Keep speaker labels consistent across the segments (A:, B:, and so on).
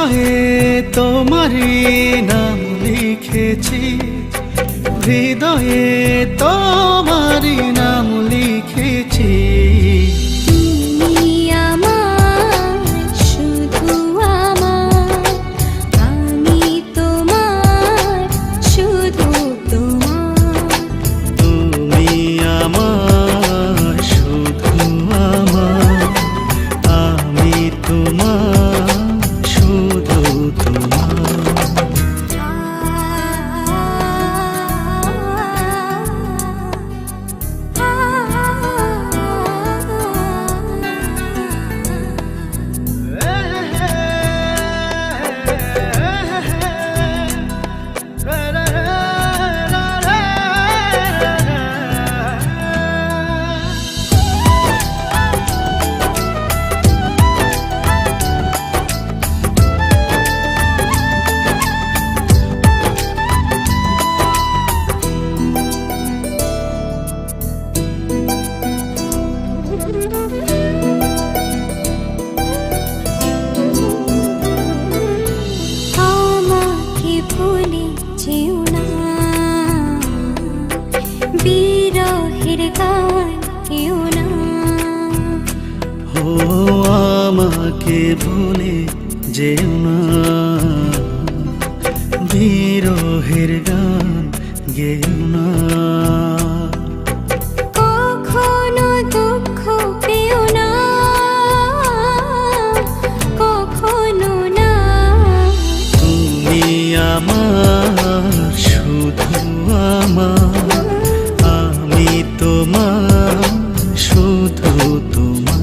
A: হৃদয়ে তোমারই নাম লিখেছি, হৃদয়ে তোমারই নাম লিখেছি। আমাকে ভুলে যেও না, বিরহের গান গেও না।
B: কখনো দুঃখ পেও না, কখনো না।
A: তুমি আমার, শুধু আমার, আমি তোমার, শুধু তোমার।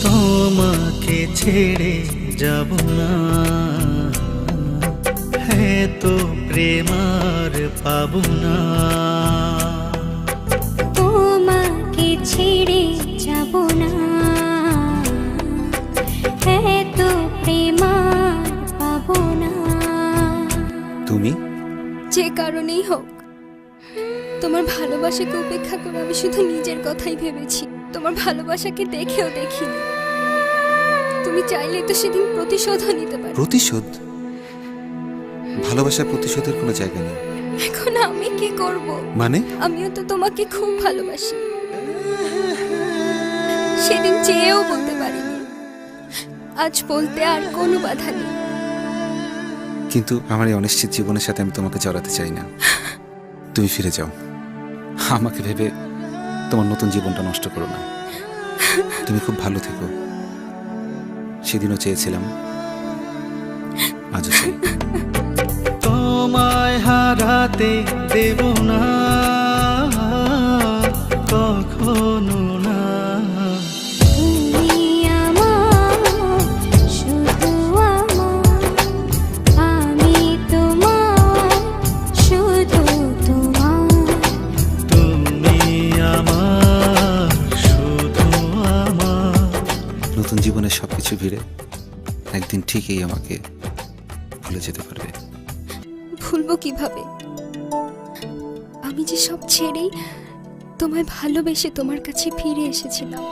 A: তোমাকে ছেড়ে যাব না, হ্যাঁ তো প্রেম আর পাবো না।
B: তোমাকে ছেড়ে যাব না, হ্যাঁ তো প্রেম আর পাবো না।
C: তুমি
D: যে কারণেই হোক, তোমার ভালোবাসাকে উপেক্ষা করে আমি শুধু নিজের কথাই ভেবেছি, তোমার ভালোবাসাকে দেখেও দেখিনি। তুমি চাইলে তো সেদিন প্রতিশোধও নিতে পারো।
C: প্রতিশোধ? ভালোবাসার প্রতিশোধের কোনো জায়গা নেই।
D: এখন আমি কি করব?
C: মানে?
D: আমিও তো তোমাকে খুব ভালোবাসি, সেদিন চেয়েও বলতে পারিনি, আজ বলতে আর কোনো বাধা নেই।
C: কিন্তু আমার এই অনিশ্চিত জীবনের সাথে আমি তোমাকে জড়াতে চাই না। তুমি ফিরে যাও, আমাকে ভেবে তোমার নতুন জীবনটা নষ্ট করো না। তুমি খুব ভালো থেকো। সেদিনও চেয়েছিলাম, আজও চাই।
A: হারাতে দেব না কখনো না।
B: তুমি আমার, শুধু আমার, আমি তোমার, শুধু তোমার।
A: তুমি আমার, শুধু আমার।
C: নতুন জীবনের সবকিছু ভিড়ে একদিন ঠিকই আমাকে ভুলে যেতে পারবে।
D: ভুলবো কিভাবে? আমি যে সব ছেড়েই তোমায় ভালোবেসে তোমার কাছে ফিরে এসেছিলাম।